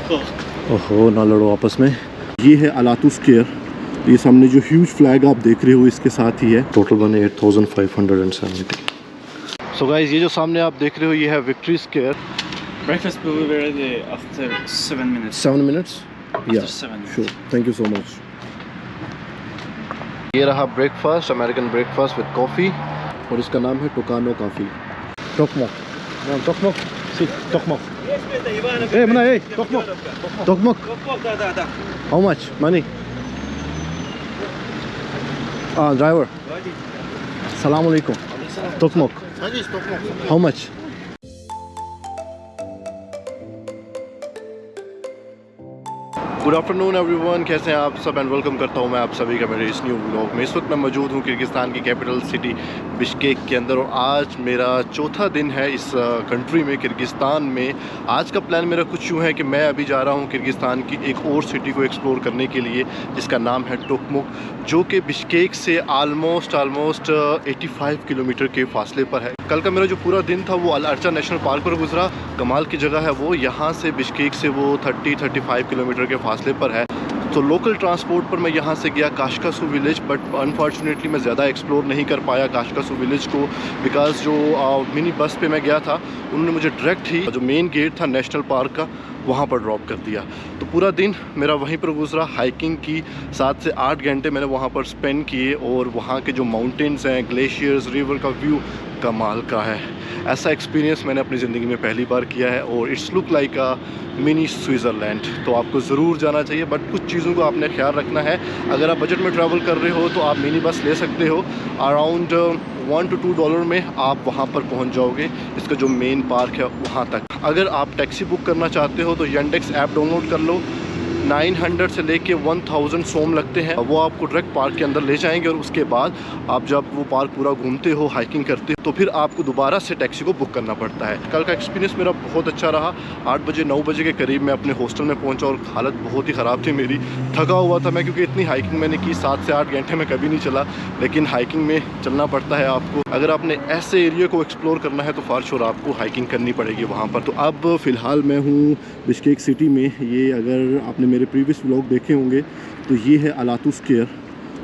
ओहो, ना लड़ो आपस में। ये है अलातू स्क्वायर। ये सामने जो ह्यूज फ्लैग आप देख रहे हो इसके साथ ही है। टोटल बने 8570। सो गाइस, ये जो सामने आप देख रहे हो ये है victory square. Breakfast will be ready after 7 minutes. 7 minutes? After Yeah, 7 minutes. sure. Thank you so much. ये रहा breakfast, American breakfast with coffee, और इसका नाम है टोकानो कॉफ़ी। टोकमोक, टोकमोक, सी टोकमोक। ए मना ए टोकमोक, टोकमोक। How much money? Driver. Assalamu alaikum. Tokmok. How much? Good afternoon everyone, कैसे हैं आप सब, एंड वेलकम करता हूं मैं आप सभी का मेरे इस न्यू व्लॉग में। इस वक्त मैं मौजूद हूं किर्गिस्तान की कैपिटल सिटी बिश्केक के अंदर, और आज मेरा चौथा दिन है इस कंट्री में, किर्गिस्तान में। आज का प्लान मेरा कुछ यूँ है कि मैं अभी जा रहा हूं किर्गिस्तान की एक और सिटी को एक्सप्लोर करने के लिए, जिसका नाम है टोकमुक, जो कि बिश्केक से आलमोस्ट 85 किलोमीटर के फासले पर है। कल का मेरा जो पूरा दिन था वो अल अर्चा नेशनल पार्क पर गुजरा। कमाल की जगह है वो, यहाँ से बिश्केक से वो 35 किलोमीटर के फासले पर है। तो लोकल ट्रांसपोर्ट पर मैं यहाँ से गया काशकासू विलेज, बट अनफॉर्चुनेटली मैं ज़्यादा एक्सप्लोर नहीं कर पाया काशकासू विलेज को, बिकॉज़ जो मिनी बस पे मैं गया था उन्होंने मुझे डायरेक्ट ही जो मेन गेट था नेशनल पार्क का वहाँ पर ड्रॉप कर दिया। तो पूरा दिन मेरा वहीं पर गुजरा, हाइकिंग की 7 से 8 घंटे मैंने वहाँ पर स्पेंड किए, और वहाँ के जो माउंटेन्स हैं, ग्लेशियर्स, रिवर का व्यू कमाल का है। ऐसा एक्सपीरियंस मैंने अपनी ज़िंदगी में पहली बार किया है, और it's look like a mini Switzerland. तो आपको ज़रूर जाना चाहिए, बट कुछ चीज़ों को आपने ख्याल रखना है। अगर आप बजट में ट्रैवल कर रहे हो तो आप मिनी बस ले सकते हो। अराउंड $1 to $2 में आप वहाँ पर पहुँच जाओगे, इसका जो मेन पार्क है वहाँ तक। अगर आप टैक्सी बुक करना चाहते हो तो यंडेक्स ऐप डाउनलोड कर लो। 900 से लेके 1000 सोम लगते हैं, वो आपको डायरेक्ट पार्क के अंदर ले जाएंगे, और उसके बाद आप जब वो पार्क पूरा घूमते हो, हाइकिंग करते हो, तो फिर आपको दोबारा से टैक्सी को बुक करना पड़ता है। कल का एक्सपीरियंस मेरा बहुत अच्छा रहा। 8 बजे 9 बजे के करीब मैं अपने हॉस्टल में पहुंचा, और हालत बहुत ही ख़राब थी मेरी। थका हुआ था मैं, क्योंकि इतनी हाइकिंग मैंने की, 7 से 8 घंटे में कभी नहीं चला, लेकिन हाइकिंग में चलना पड़ता है आपको। अगर आपने ऐसे एरिया को एक्सप्लोर करना है तो फॉर श्योर आपको हाइकिंग करनी पड़ेगी वहाँ पर। तो अब फ़िलहाल मैं हूँ बिश्केक सिटी में। ये अगर आपने मेरे प्रीवियस व्लॉग देखे होंगे तो ये है अलातू स्क्वायर।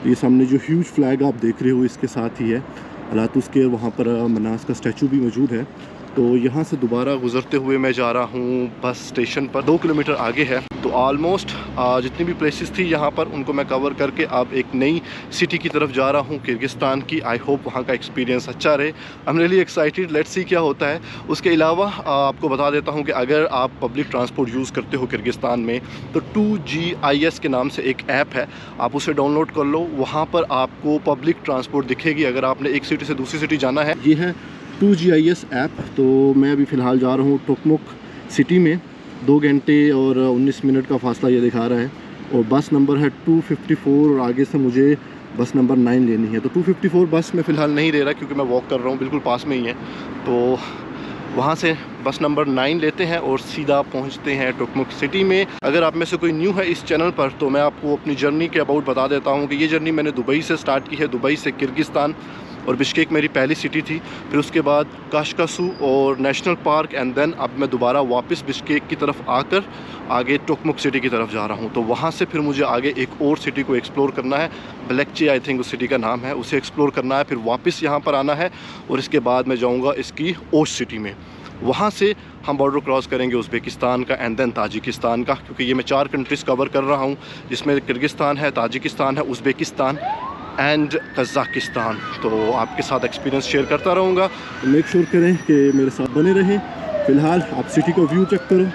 ये सामने जो ह्यूज फ्लैग आप देख रहे हो इसके साथ ही है अलातू स्क्वायर। वहाँ पर मनास का स्टैचू भी मौजूद है। तो यहाँ से दोबारा गुजरते हुए मैं जा रहा हूँ बस स्टेशन पर, 2 किलोमीटर आगे है। तो ऑलमोस्ट जितनी भी प्लेसेस थी यहाँ पर उनको मैं कवर करके अब एक नई सिटी की तरफ जा रहा हूँ किर्गिस्तान की। आई होप वहाँ का एक्सपीरियंस अच्छा रहे। I am really excited, let's see क्या होता है। उसके अलावा आपको बता देता हूँ कि अगर आप पब्लिक ट्रांसपोर्ट यूज़ करते हो किर्गिस्तान में तो 2GIS के नाम से एक ऐप है, आप उसे डाउनलोड कर लो। वहाँ पर आपको पब्लिक ट्रांसपोर्ट दिखेगी अगर आपने एक सिटी से दूसरी सिटी जाना है। ये है 2GIS ऐप। तो मैं अभी फ़िलहाल जा रहा हूँ टोकमुक सिटी में। 2 घंटे और 19 मिनट का फासला ये दिखा रहा है, और बस नंबर है 254, और आगे से मुझे बस नंबर 9 लेनी है। तो 254 बस में फ़िलहाल नहीं ले रहा, क्योंकि मैं वॉक कर रहा हूँ, बिल्कुल पास में ही है। तो वहाँ से बस नंबर 9 लेते हैं और सीधा पहुँचते हैं टोकमुक सिटी में। अगर आप में से कोई न्यू है इस चैनल पर तो मैं आपको अपनी जर्नी के अबाउट बता देता हूँ कि ये जर्नी मैंने दुबई से स्टार्ट की है, दुबई से किर्गिस्तान, और बिश्केक मेरी पहली सिटी थी। फिर उसके बाद काशकासू और नेशनल पार्क, एंड देन अब मैं दोबारा वापस बिश्केक की तरफ आकर आगे टोकमुक सिटी की तरफ जा रहा हूँ। तो वहाँ से फिर मुझे आगे एक और सिटी को एक्सप्लोर करना है, बलेक्चे आई थिंक उस सिटी का नाम है, उसे एक्सप्लोर करना है। फिर वापस यहाँ पर आना है, और इसके बाद मैं जाऊँगा इसकी ओश सिटी में। वहाँ से हम बॉर्डर क्रॉस करेंगे उज़्बेकिस्तान का एंड देन ताजिकिस्तान का, क्योंकि ये मैं 4 कंट्रीज़ कवर कर रहा हूँ, जिसमें किर्गिस्तान है, ताजिकिस्तान है, उज़्बेकिस्तान एंड कज़ाकिस्तान। तो आपके साथ एक्सपीरियंस शेयर करता रहूँगा। मेक श्योर करें कि मेरे साथ बने रहें। फ़िलहाल आप सिटी का व्यू चेक करो।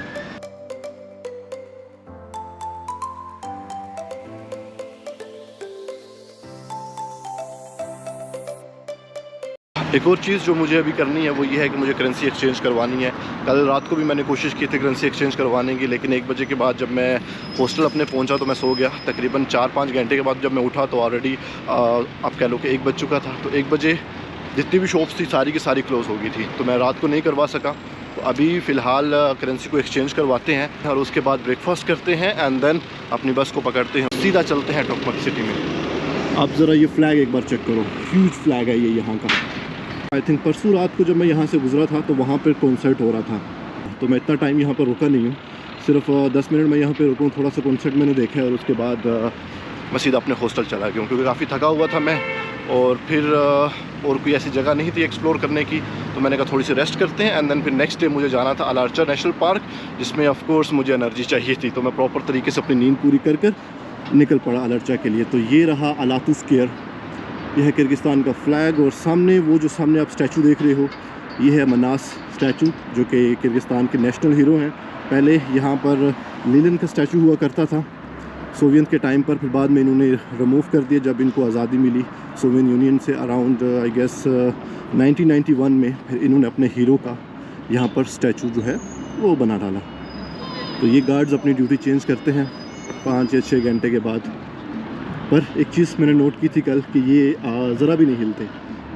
एक और चीज़ जो मुझे अभी करनी है वो ये है कि मुझे करेंसी एक्सचेंज करवानी है। कल रात को भी मैंने कोशिश की थी करेंसी एक्सचेंज करवाने की, लेकिन 1 बजे के बाद जब मैं हॉस्टल अपने पहुंचा तो मैं सो गया। तकरीबन 4-5 घंटे के बाद जब मैं उठा तो ऑलरेडी आप कह लो कि 1 बज चुका था। तो 1 बजे जितनी भी शॉप्स थी सारी की सारी क्लोज़ हो गई थी, तो मैं रात को नहीं करवा सका। तो अभी फ़िलहाल करेंसी को एक्सचेंज करवाते हैं, और उसके बाद ब्रेकफास्ट करते हैं, एंड देन अपनी बस को पकड़ते हैं, सीधा चलते हैं टोकमुक सिटी में। आप ज़रा ये फ्लैग एक बार चेक करो, ह्यूज फ्लैग है ये यहाँ का। आई थिंक परसों रात को जब मैं यहाँ से गुजरा था तो वहाँ पर कॉन्सर्ट हो रहा था, तो मैं इतना टाइम यहाँ पर रुका नहीं हूँ। सिर्फ 10 मिनट मैं यहाँ पे रुकूँ, थोड़ा सा कॉन्सर्ट मैंने देखा है और उसके बाद मैं सीधा अपने हॉस्टल चला गया हूँ, क्योंकि काफ़ी थका हुआ था मैं। और फिर और कोई ऐसी जगह नहीं थी एक्सप्लोर करने की, तो मैंने कहा थोड़ी सी रेस्ट करते हैं। एंड देन फिर नेक्स्ट डे मुझे जाना था अलार्चा नेशनल पार्क, जिसमें ऑफ कोर्स मुझे एनर्जी चाहिए थी, तो मैं प्रॉपर तरीके से अपनी नींद पूरी कर निकल पड़ा अलार्चा के लिए। तो ये रहा अलातू स्क्वायर, यह है किर्गिस्तान का फ्लैग। और सामने वो जो सामने आप स्टैचू देख रहे हो, ये है मनास स्टैचू, जो कि किर्गिस्तान के नेशनल हीरो हैं। पहले यहाँ पर लीलन का स्टैचू हुआ करता था सोवियत के टाइम पर, फिर बाद में इन्होंने रिमूव कर दिया जब इनको आज़ादी मिली सोवियत यूनियन से अराउंड आई गेस 1991 में। फिर इन्होंने अपने हीरो का यहाँ पर स्टैचू जो है वो बना डाला। तो ये गार्ड्स अपनी ड्यूटी चेंज करते हैं 5 या 6 घंटे के बाद। पर एक चीज़ मैंने नोट की थी कल कि ये ज़रा भी नहीं हिलते,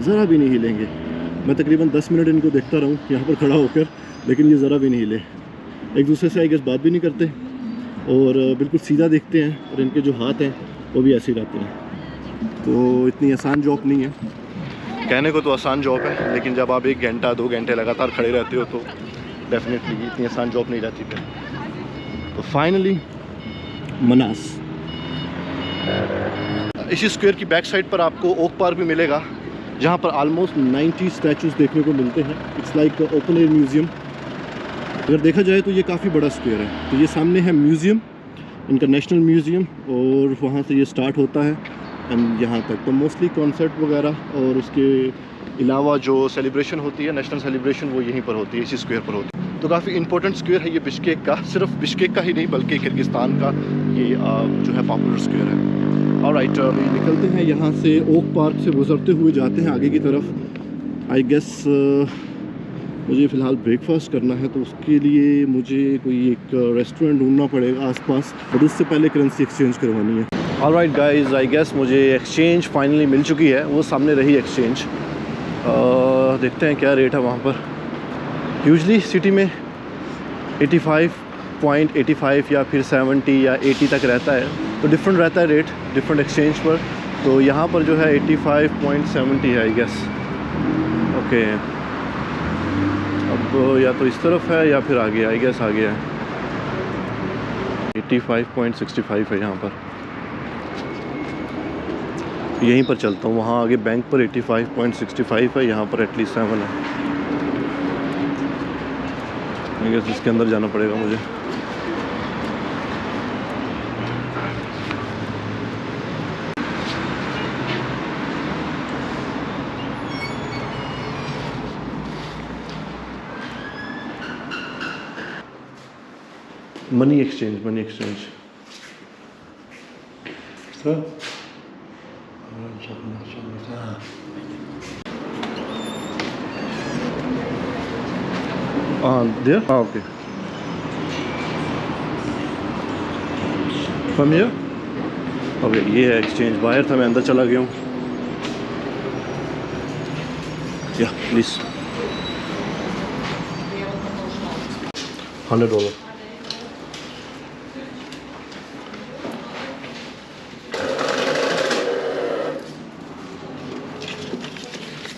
ज़रा भी नहीं हिलेंगे। मैं तकरीबन 10 मिनट इनको देखता रहूँ यहाँ पर खड़ा होकर, लेकिन ये ज़रा भी नहीं हिले। एक दूसरे से आई गेस बात भी नहीं करते और बिल्कुल सीधा देखते हैं, और इनके जो हाथ हैं वो भी ऐसे ही रहते हैं। तो इतनी आसान जॉब नहीं है, कहने को तो आसान जॉब है, लेकिन जब आप 1 घंटा 2 घंटे लगातार खड़े रहते हो तो डेफिनेटली इतनी आसान जॉब नहीं रहती फिर। तो फाइनली मनास। इसी स्क्वायर की बैक साइड पर आपको ओक पार्क भी मिलेगा, जहाँ पर ऑलमोस्ट 90 स्टैचूज़ देखने को मिलते हैं। It's like open air museum. अगर देखा जाए तो ये काफ़ी बड़ा स्क्वायर है। तो ये सामने है म्यूज़ियम, इनका नेशनल म्यूज़ियम, और वहाँ से ये स्टार्ट होता है एंड यहाँ तक। तो मोस्टली कॉन्सर्ट वगैरह और उसके अलावा जो सेलिब्रेशन होती है, नेशनल सेलिब्रेशन, वो यहीं पर होती है, इसी स्क्वायर पर होती है। तो काफ़ी इंपॉर्टेंट स्क्वायर है ये बिश्केक का, सिर्फ बिश्केक का ही नहीं बल्कि किर्गिस्तान का ये जो है पॉपुलर स्क्वायर है। ऑलराइट, अभी निकलते हैं यहाँ से, ओक पार्क से गुजरते हुए जाते हैं आगे की तरफ। आई गेस मुझे फ़िलहाल ब्रेकफास्ट करना है, तो उसके लिए मुझे कोई एक रेस्टोरेंट ढूंढना पड़ेगा आसपास, बट उससे पहले करेंसी एक्सचेंज करवानी है। ऑलराइट गाइस, आई गेस मुझे एक्सचेंज फाइनली मिल चुकी है, वो सामने रही एक्सचेंज। देखते हैं क्या रेट है वहाँ पर। यूजली सिटी में 85.85 या फिर 70 या 80 तक रहता है, तो डिफरेंट रहता है रेट डिफरेंट एक्सचेंज पर। तो यहाँ पर जो है 85.70 है आई गेस। ओके, अब या तो इस तरफ है या फिर आगे, आई गेस आगे है। 85.65 है यहाँ पर, यहीं पर चलता हूँ। वहाँ आगे बैंक पर 85.65 है, यहाँ पर एटलीस्ट 7 है। आई गेस इसके अंदर जाना पड़ेगा मुझे। Money exchange, money exchange. There? Okay. From here? Okay, ये है एक्सचेंज। बाहर था, मैं अंदर चला गया हूँ। या please $100।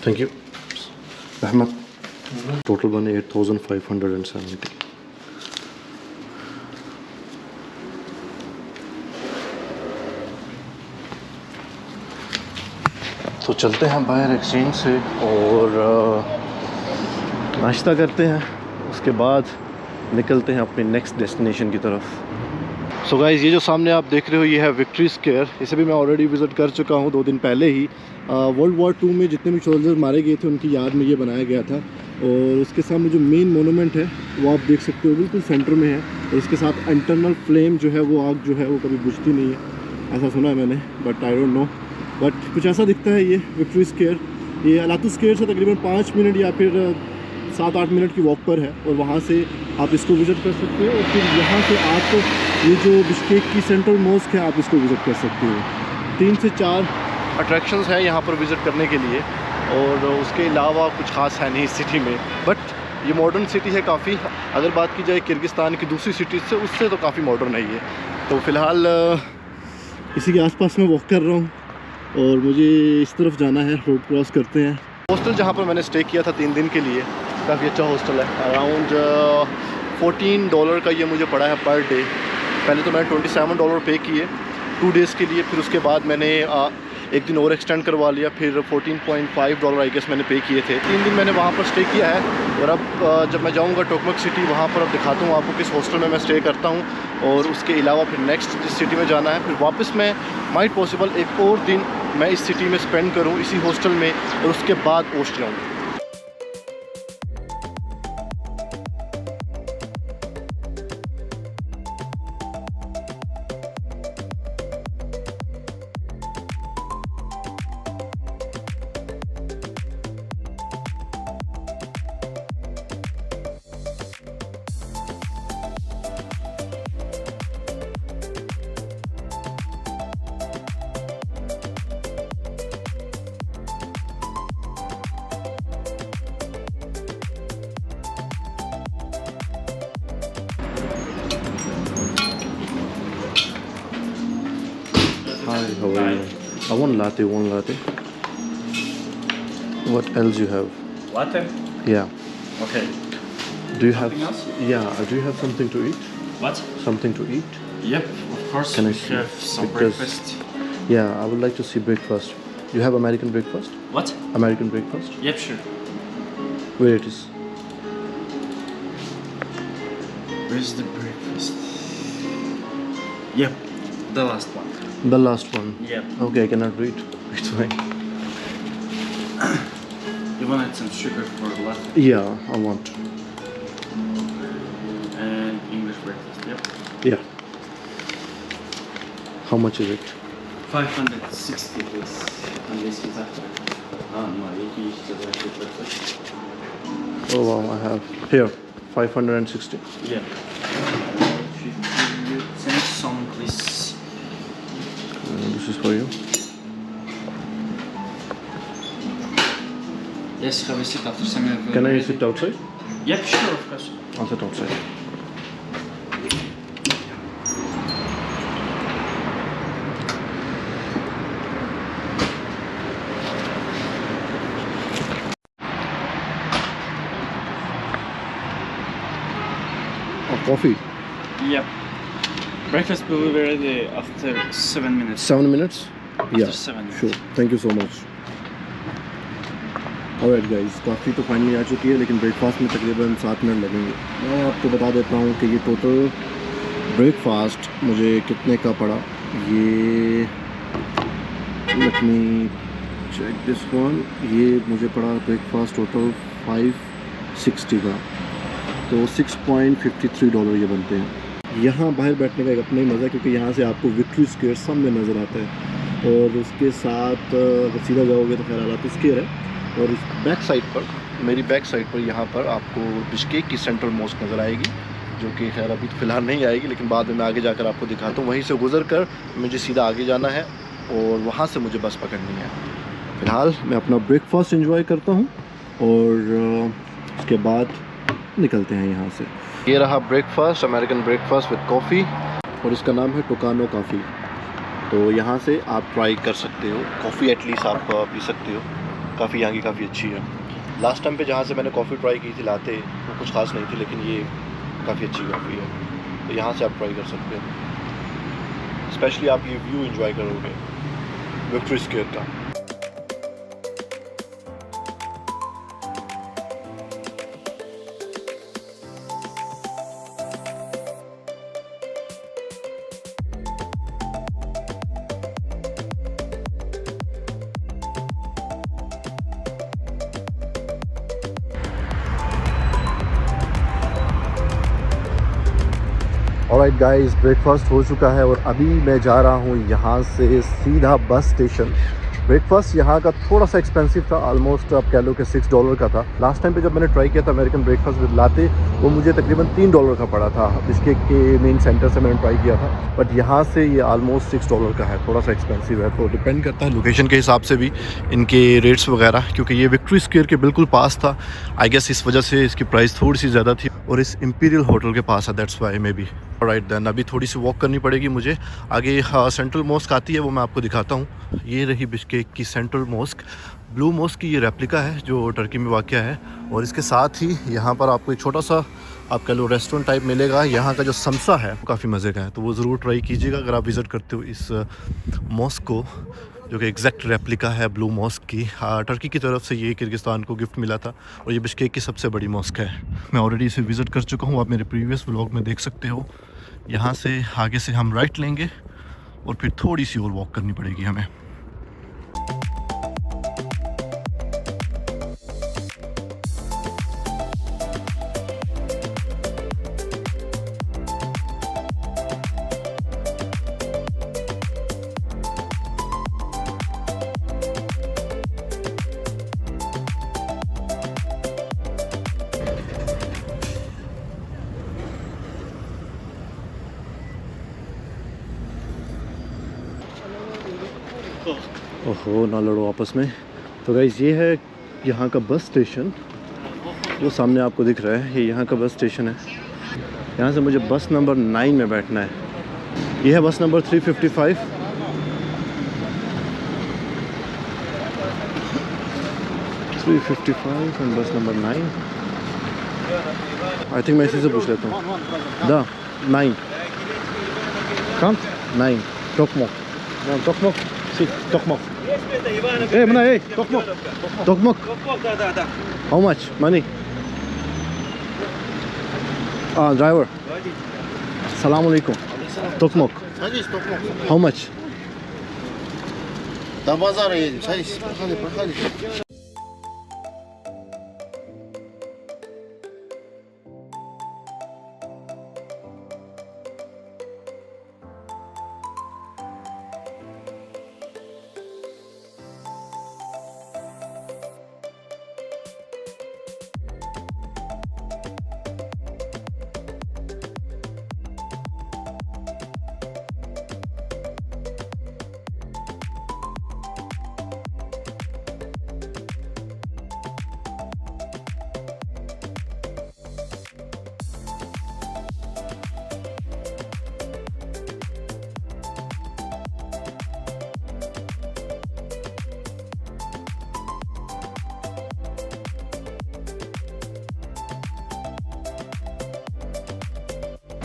Thank you Ahmed. Total बने 8570। तो चलते हैं बाहर एक्सचेंज से और नाश्ता करते हैं, उसके बाद निकलते हैं अपने नेक्स्ट डेस्टिनेशन की तरफ। सो गाइस, ये जो सामने आप देख रहे हो ये है विक्ट्री स्क्वायर। इसे भी मैं ऑलरेडी विज़िट कर चुका हूँ 2 दिन पहले ही। वर्ल्ड वॉर 2 में जितने भी सोल्जर्स मारे गए थे उनकी याद में ये बनाया गया था। और उसके सामने जो मेन मोनूमेंट है वो आप देख सकते हो बिल्कुल सेंटर में है, और इसके साथ इंटरनल फ्लेम जो है वो आग जो है वो कभी बुझती नहीं है, ऐसा सुना है मैंने, but I don't know. But कुछ ऐसा दिखता है ये विक्ट्री स्क्वायर। ये अलातू स्क्वायर से तकरीबन 5 मिनट या फिर 7-8 मिनट की वॉक पर है, और वहाँ से आप इसको विज़िट कर सकते हो। और फिर यहाँ से आप ये जो बिश्केक की सेंट्रल मॉस्क है आप इसको विज़िट कर सकते हो। 3 से 4 अट्रैक्शंस हैं यहाँ पर विज़िट करने के लिए, और उसके अलावा कुछ ख़ास है नहीं सिटी में। बट ये मॉडर्न सिटी है काफ़ी। अगर बात की जाए किर्गिस्तान की दूसरी सिटी से, उससे तो काफ़ी मॉडर्न है ये। तो फ़िलहाल इसी के आसपास मैं वॉक कर रहा हूँ और मुझे इस तरफ जाना है, रोड क्रॉस करते हैं। हॉस्टल जहाँ पर मैंने स्टे किया था 3 दिन के लिए, काफ़ी अच्छा हॉस्टल है। अराउंड $14 का ये मुझे पड़ा है पर डे। पहले तो मैंने $27 पे किए 2 डेज़ के लिए, फिर उसके बाद मैंने एक दिन और एक्सटेंड करवा लिया, फिर $14.5 आई गेस मैंने पे किए थे। 3 दिन मैंने वहाँ पर स्टे किया है और अब जब मैं जाऊँगा टोकमक सिटी वहाँ पर अब दिखाता हूँ आपको किस हॉस्टल में मैं स्टे करता हूँ। और उसके अलावा फिर नेक्स्ट जिस सिटी में जाना है, फिर वापस मैं माइट पॉसिबल एक और दिन मैं इस सिटी में स्पेंड करूँ इसी हॉस्टल में, और उसके बाद ओस्ट जाऊँ। Hi, how are you? I want latte, one latte. What else you have? Latte? Yeah. Okay. Do you have? Something else? Yeah. Do you have something to eat? What? Something to eat? Yep, of course. Can I we see? have some Because- breakfast. Yeah, I would like to see breakfast. You have American breakfast? What? American breakfast? Yep, sure. Where it is? Where's the breakfast? Yep, the last one. The last one. Yep. Okay, I cannot read. It's fine. You wanted some sugar for latte Yeah, I want. and English breakfast. Yep. Yeah. How much is it? 560 please. Английский завтрак. No, you eat the breakfast. Oh wow, I have here 560. Yeah. You send some please. This is for you. Yes, have a sit after some. Can I sit outside? Yep, sure, of course. I'll sit outside. Oh, coffee. Yep. Breakfast will be ready after 7 minutes. 7 minutes? After 7 minutes. Sure. Thank you so much. Alright guys, काफ़ी तो finally आ चुकी है, लेकिन breakfast में तकरीबन 7 minute लगेंगे। मैं आपको बता देता हूँ कि ये टोटल ब्रेकफास्ट मुझे कितने का पड़ा। ये let me check this one. ये मुझे पड़ा ब्रेकफास्ट टोटल 560 का, तो $6.53 ये बनते हैं। यहाँ बाहर बैठने का एक अपना ही मज़ा है, क्योंकि यहाँ से आपको विक्ट्री स्क्वायर सामने नज़र आता है, और उसके साथ अगर सीधा जाओगे तो खैर हालात स्क्वायर है, और इस बैक साइड पर, मेरी बैक साइड पर यहाँ पर आपको बिश्केक की सेंट्रल मॉस्क नज़र आएगी, जो कि खैर अभी तो फ़िलहाल नहीं आएगी, लेकिन बाद में मैं आगे जाकर आपको दिखाता हूँ। वहीं से गुजर कर मुझे सीधा आगे जाना है और वहाँ से मुझे बस पकड़नी है। फ़िलहाल मैं अपना ब्रेकफास्ट एंजॉय करता हूँ और उसके बाद निकलते हैं यहाँ से। ये रहा breakfast, American breakfast with coffee, और इसका नाम है टोकानो कॉफ़ी। तो यहाँ से आप ट्राई कर सकते हो, कॉफ़ी एटलीस्ट आप पी सकते हो। काफ़ी यहाँ की काफ़ी अच्छी है। लास्ट टाइम पे जहाँ से मैंने कॉफ़ी ट्राई की थी लाते, वो कुछ ख़ास नहीं थी, लेकिन ये काफ़ी अच्छी कॉफ़ी है, तो यहाँ से आप ट्राई कर सकते हो। स्पेशली आप ये व्यू एंजॉय करोगे विक्ट्री स्क्वायर का। ऑलराइट गाइस, ब्रेकफास्ट हो चुका है और अभी मैं जा रहा हूँ यहाँ से सीधा बस स्टेशन। ब्रेकफास्ट यहाँ का थोड़ा सा एक्सपेंसिव था, ऑलमोस्ट आप कह लो कि $6 का था। लास्ट टाइम पे जब मैंने ट्राई किया था अमेरिकन ब्रेकफास्ट विद लाते, वो मुझे तकरीबन $3 का पड़ा था। बिश्केक के मेन सेंटर से मैंने ट्राई किया था, बट यहाँ से ये ऑलमोस्ट $6 का है, थोड़ा सा एक्सपेंसिव है। तो डिपेंड करता है लोकेशन के हिसाब से भी इनके रेट्स वगैरह, क्योंकि ये विक्ट्री स्क्वायर के बिल्कुल पास था, आई गेस इस वजह से इसकी प्राइस थोड़ी सी ज़्यादा थी, और इस इंपीरियल होटल के पास है, that's why maybe. Right then, अभी थोड़ी सी वॉक करनी पड़ेगी मुझे आगे। सेंट्रल मॉस्क आती है, वो मैं आपको दिखाता हूँ। ये रही बिश्केक की सेंट्रल मॉस्क, ब्लू मॉस्क की ये रेप्लिका है जो टर्की में वाक़या है, और इसके साथ ही यहाँ पर आपको एक छोटा सा आपका लो रेस्टोरेंट टाइप मिलेगा। यहाँ का जो समसा है वो काफ़ी मज़े का है, तो वो ज़रूर ट्राई कीजिएगा अगर आप विज़िट करते हो इस मॉस्क को, जो कि एग्जैक्ट रेप्लिका है ब्लू मॉस्क की। टर्की की तरफ से ये किर्गिस्तान को गिफ्ट मिला था और ये बिश्केक की सबसे बड़ी मॉस्क है। मैं ऑलरेडी इसे विज़िट कर चुका हूँ, आप मेरे प्रीवियस व्लॉग में देख सकते हो। यहाँ से आगे से हम राइट लेंगे और फिर थोड़ी सी और वॉक करनी पड़ेगी हमें। ओहो, ना लड़ो आपस में। तो गाइस ये है यहाँ का बस स्टेशन, वो सामने आपको दिख रहा है, ये यहाँ का बस स्टेशन है। यहाँ से मुझे बस नंबर 9 में बैठना है। ये है बस नंबर 355। एंड बस नंबर 9। आई थिंक मैं इसी से पूछ लेता हूँ। द 9 कम 9 टोकमोक टोकमोक सी टोकमोक ए मना ए टोकमोक टोकमोक हाउ मच मनी ड्राइवर सलाम अलैकुम टोकमोक हाउ मच До базара едем, садись, проходи.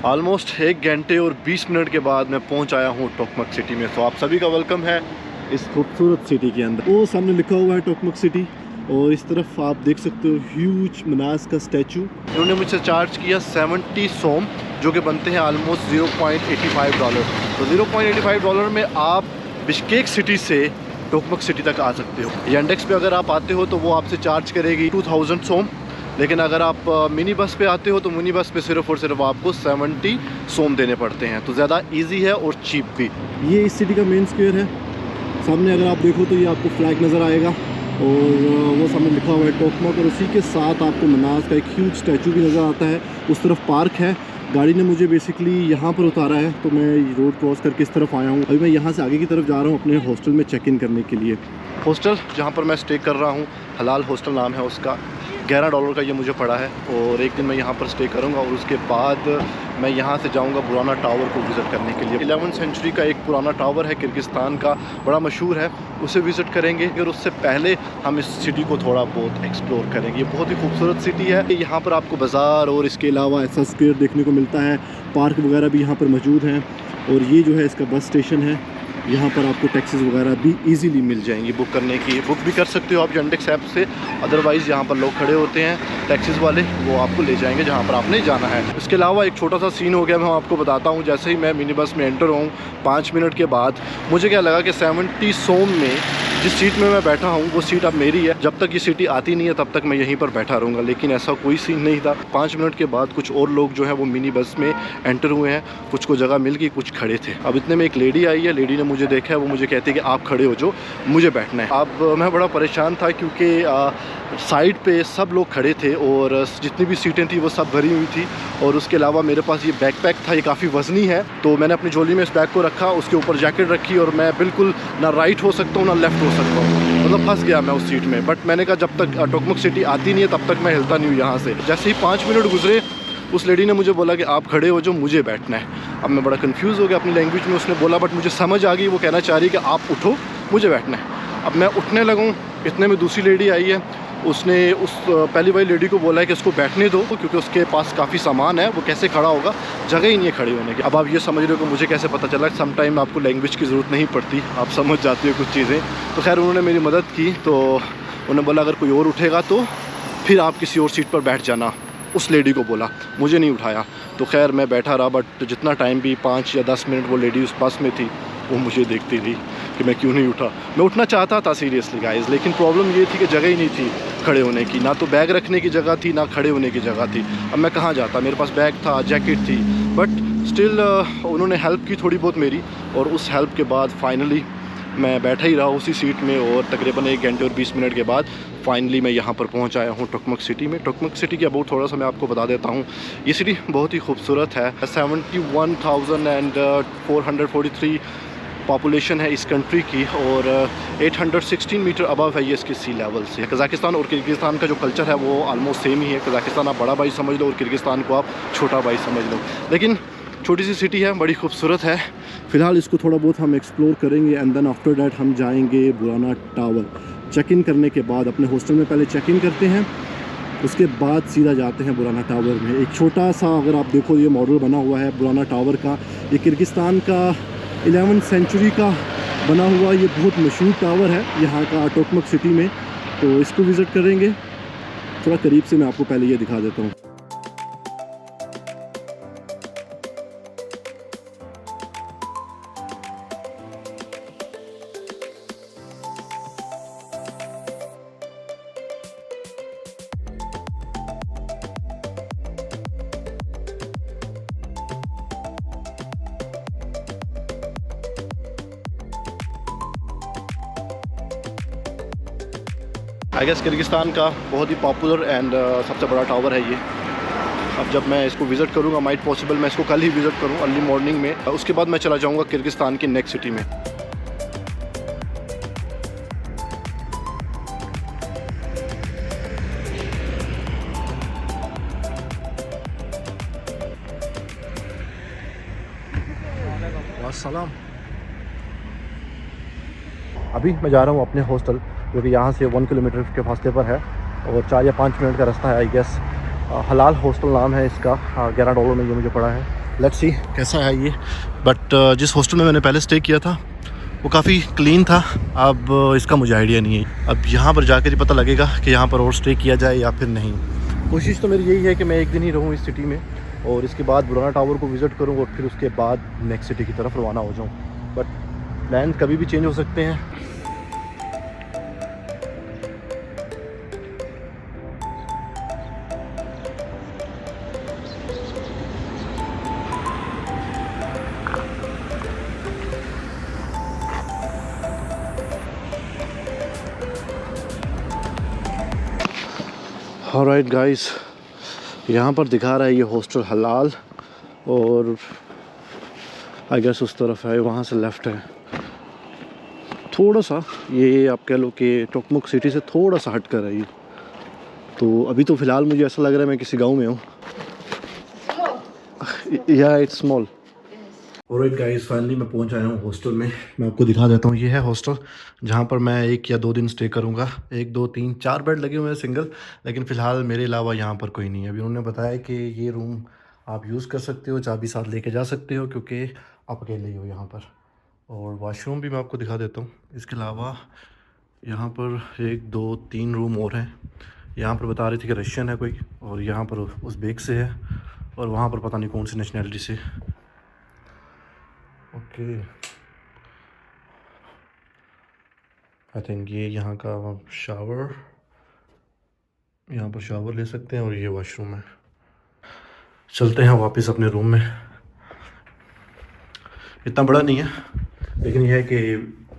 ऑलमोस्ट 1 घंटे और 20 मिनट के बाद मैं पहुंच आया हूं टोकमक सिटी में। तो आप सभी का वेलकम है इस खूबसूरत सिटी के अंदर। वो सामने लिखा हुआ है टोकमक सिटी और इस तरफ आप देख सकते हो ह्यूज मनास का स्टैचू। इन्होंने मुझसे चार्ज किया 70 सोम, जो कि बनते हैं ऑलमोस्ट $0.85। तो $0.85 में आप बिश्केक सिटी से टोकमक सिटी तक आ सकते हो। यांडेक्स पे अगर आप आते हो तो वो आपसे चार्ज करेगी 2000 सोम, लेकिन अगर आप मिनी बस पे आते हो तो मिनी बस पे सिर्फ और सिर्फ आपको 70 सोम देने पड़ते हैं। तो ज़्यादा इजी है और चीप भी। ये इस सिटी का मेन स्क्वायर है। सामने अगर आप देखो तो ये आपको फ्लैग नज़र आएगा और वो सामने लिखा हुआ है टोकमक, और उसी के साथ आपको मनास का एक ह्यूज स्टैचू भी नज़र आता है। उस तरफ पार्क है। गाड़ी ने मुझे बेसिकली यहाँ पर उतारा है, तो मैं रोड क्रॉस करके इस तरफ आया हूँ। अभी मैं यहाँ से आगे की तरफ जा रहा हूँ अपने हॉस्टल में चेक इन करने के लिए। हॉस्टल जहाँ पर मैं स्टे कर रहा हूँ, हलाल हॉस्टल नाम है उसका। $11 का ये मुझे पड़ा है और एक दिन मैं यहाँ पर स्टे करूँगा और उसके बाद मैं यहाँ से जाऊँगा पुराना टावर को विज़िट करने के लिए। 11वीं सेंचुरी का एक पुराना टावर है किर्गिस्तान का, बड़ा मशहूर है, उसे विज़िट करेंगे। और उससे पहले हम इस सिटी को थोड़ा बहुत एक्सप्लोर करेंगे। ये बहुत ही खूबसूरत सिटी है। यहाँ पर आपको बाज़ार और इसके अलावा ऐसा स्क्वायर देखने को मिलता है। पार्क वगैरह भी यहाँ पर मौजूद हैं। और ये जो है इसका बस स्टेशन है। यहाँ पर आपको टैक्सीज वगैरह भी इजीली मिल जाएंगी। बुक करने की बुक भी कर सकते हो आप यांडेक्स ऐप से। अदरवाइज़ यहाँ पर लोग खड़े होते हैं टैक्सीज वाले, वो आपको ले जाएंगे जहाँ पर आपने जाना है। इसके अलावा एक छोटा सा सीन हो गया, मैं आपको बताता हूँ। जैसे ही मैं मिनी बस में एंटर हूँ 5 मिनट के बाद मुझे क्या लगा कि 70 सोम में जिस सीट में मैं बैठा हूँ वो सीट अब मेरी है। जब तक ये सिटी आती नहीं है तब तक मैं यहीं पर बैठा रहूँगा, लेकिन ऐसा कोई सीन नहीं था। 5 मिनट के बाद कुछ और लोग जो हैं वो मिनी बस में एंटर हुए हैं। कुछ को जगह मिल गई, कुछ खड़े थे। अब इतने में एक लेडी आई है। लेडी ने मुझे देखा है, वो मुझे कहती है कि आप खड़े हो जो, मुझे बैठना है। अब मैं बड़ा परेशान था क्योंकि साइड पे सब लोग खड़े थे और जितनी भी सीटें थी वो सब भरी हुई थी। और उसके अलावा मेरे पास ये बैकपैक था, ये काफ़ी वज़नी है, तो मैंने अपनी झोली में इस बैग को रखा, उसके ऊपर जैकेट रखी और मैं बिल्कुल ना राइट हो सकता हूँ ना लेफ़्ट हो सकता हूँ। मतलब फंस गया मैं उस सीट में। बट मैंने कहा जब तक टोकमक सिटी आती नहीं है तब तक मैं हिलता नहीं हूँ यहाँ से। जैसे ही 5 मिनट गुजरे उस लेडी ने मुझे बोला कि आप खड़े हो जो, मुझे बैठना है। अब मैं बड़ा कंफ्यूज हो गया, अपनी लैंग्वेज में उसने बोला, बट मुझे समझ आ गई वो कहना चाह रही कि आप उठो, मुझे बैठना है। अब मैं उठने लगूँ, इतने में दूसरी लेडी आई है। उसने उस पहली वाली लेडी को बोला है कि इसको बैठने दो क्योंकि उसके पास काफ़ी सामान है, वो कैसे खड़ा होगा, जगह ही नहीं है खड़े होने की। अब आप ये समझ रहे हो कि मुझे कैसे पता चला, सम टाइम आपको लैंग्वेज की ज़रूरत नहीं पड़ती, आप समझ जाती हो कुछ चीज़ें। तो खैर उन्होंने मेरी मदद की, तो उन्होंने बोला अगर कोई और उठेगा तो फिर आप किसी और सीट पर बैठ जाना, उस लेडी को बोला, मुझे नहीं उठाया। तो खैर मैं बैठा रहा, बट जितना टाइम भी 5 या 10 मिनट वो लेडी उस बस में थी वो मुझे देखती रही कि मैं क्यों नहीं उठा। मैं उठना चाहता था सीरियसली गाइस, लेकिन प्रॉब्लम ये थी कि जगह ही नहीं थी खड़े होने की, ना तो बैग रखने की जगह थी ना खड़े होने की जगह थी। अब मैं कहाँ जाता, मेरे पास बैग था, जैकेट थी, बट स्टिल उन्होंने हेल्प की थोड़ी बहुत मेरी, और उस हेल्प के बाद फाइनली मैं बैठा ही रहा उसी सीट में, और तकरीबन 1 घंटे और 20 मिनट के बाद फाइनली मैं यहाँ पर पहुँच आया हूँ टोकमक सिटी में। टोकमक सिटी के अबाउट थोड़ा सा मैं आपको बता देता हूँ। ये सिटी बहुत ही खूबसूरत है। 71,443 पॉपुलेशन है इस कंट्री की, और 816 मीटर अबव है ये इसके सी लेवल से। कज़ाकिस्तान और किर्गिस्तान का जो कल्चर है वो ऑलमोस्ट सेम ही है। कज़ाकिस्तान आप बड़ा भाई समझ लो और किर्गिस्तान को आप छोटा भाई समझ लो, लेकिन छोटी सी सिटी है, बड़ी खूबसूरत है। फ़िलहाल इसको थोड़ा बहुत हम एक्सप्लोर करेंगे, एंड देन आफ्टर दैट हम जाएंगे बुराना टावर। चेक इन करने के बाद अपने हॉस्टल में पहले चेक इन करते हैं, उसके बाद सीधा जाते हैं बुराना टावर में। एक छोटा सा, अगर आप देखो ये मॉडल बना हुआ है बुराना टावर का, ये किर्गिस्तान का 11वीं सेंचुरी का बना हुआ ये बहुत मशहूर टावर है यहाँ का टोकमक सिटी में। तो इसको विज़िट करेंगे, थोड़ा करीब से मैं आपको पहले ये दिखा देता हूँ। आई गेस किर्गिस्तान का बहुत ही पॉपुलर एंड सबसे बड़ा टावर है ये। अब जब मैं इसको विज़िट करूँगा, माइट पॉसिबल मैं इसको कल ही विज़िट करूँ अर्ली मॉर्निंग में, उसके बाद मैं चला जाऊँगा किर्गिस्तान की नेक्स्ट सिटी में। सलाम। अभी मैं जा रहा हूँ अपने हॉस्टल, जो कि यहाँ से 1 किलोमीटर के फासले पर है और 4 या 5 मिनट का रास्ता है आई गेस। हलाल हॉस्टल नाम है इसका, $11 में ये मुझे पड़ा है। लेट्स सी कैसा है ये। बट जिस हॉस्टल में मैंने पहले स्टे किया था वो काफ़ी क्लीन था, अब इसका मुझे आइडिया नहीं है। अब यहाँ पर जाकर ही पता लगेगा कि यहाँ पर और स्टे किया जाए या फिर नहीं। कोशिश तो मेरी यही है कि मैं एक दिन ही रहूँ इस सिटी में, और इसके बाद बुराना टावर को विज़िट करूँ और फिर उसके बाद नेक्स्ट सिटी की तरफ रवाना हो जाऊँ। बट प्लान कभी भी चेंज हो सकते हैं। ऑलराइट गाइस, यहाँ पर दिखा रहा है ये हॉस्टल हलाल, और आई गेस उस तरफ है, वहाँ से लेफ़्ट है। थोड़ा सा ये आप कह लो कि टोकमक सिटी से थोड़ा सा हट कर है ये। तो अभी तो फ़िलहाल मुझे ऐसा लग रहा है मैं किसी गांव में हूँ। या it's small. Alright guys, finally मैं पहुंच आया हूँ हॉस्टल में। मैं आपको दिखा देता हूँ, ये है हॉस्टल जहाँ पर मैं 1 या 2 दिन स्टे करूँगा। 1 2 3 4 बेड लगे हुए हैं सिंगल, लेकिन फ़िलहाल मेरे अलावा यहाँ पर कोई नहीं है। अभी उन्होंने बताया कि ये रूम आप यूज़ कर सकते हो, चाबी साथ लेके जा सकते हो क्योंकि आप अकेले ही हो यहाँ पर। और वाशरूम भी मैं आपको दिखा देता हूँ। इसके अलावा यहाँ पर 1 2 3 रूम और हैं। यहाँ पर बता रही थी कि रशियन है कोई, और यहाँ पर उज़्बेक से है, और वहाँ पर पता नहीं कौन सी नेशनैलिटी से। ओके, आई थिंक ये यहाँ का शावर, यहाँ पर शावर ले सकते हैं, और ये वॉशरूम है। चलते हैं वापस अपने रूम में। इतना बड़ा नहीं है, लेकिन यह है कि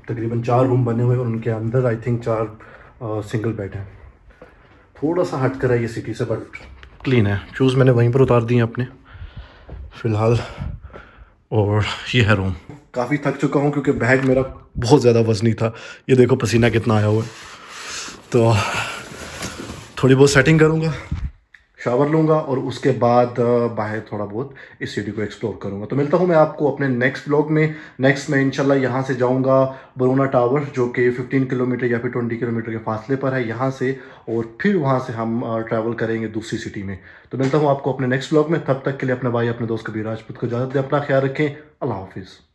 तकरीबन 4 रूम बने हुए हैं और उनके अंदर आई थिंक 4 सिंगल बेड हैं। थोड़ा सा हट कर है ये सिटी से, बट क्लीन है। शूज़ मैंने वहीं पर उतार दिए अपने फ़िलहाल, और ये है रूम। काफ़ी थक चुका हूँ क्योंकि बैग मेरा बहुत ज़्यादा वज़नी था। ये देखो पसीना कितना आया हुआ है। तो थोड़ी बहुत सेटिंग करूँगा, शावर लूँगा और उसके बाद बाहर थोड़ा बहुत इस सिटी को एक्सप्लोर करूँगा। तो मिलता हूँ मैं आपको अपने नेक्स्ट व्लॉग में। नेक्स्ट मैं इंशाल्लाह यहाँ से जाऊँगा बरूना टावर, जो कि 15 किलोमीटर या फिर 20 किलोमीटर के फासले पर है यहाँ से, और फिर वहाँ से हम ट्रैवल करेंगे दूसरी सिटी में। तो मिलता हूँ आपको अपने नेक्स्ट व्लॉग में। तब तक के लिए अपने भाई अपने दोस्त कबीर राजपूत को इजाज़त दें। अपना ख्याल रखें। अल्लाह हाफिज़।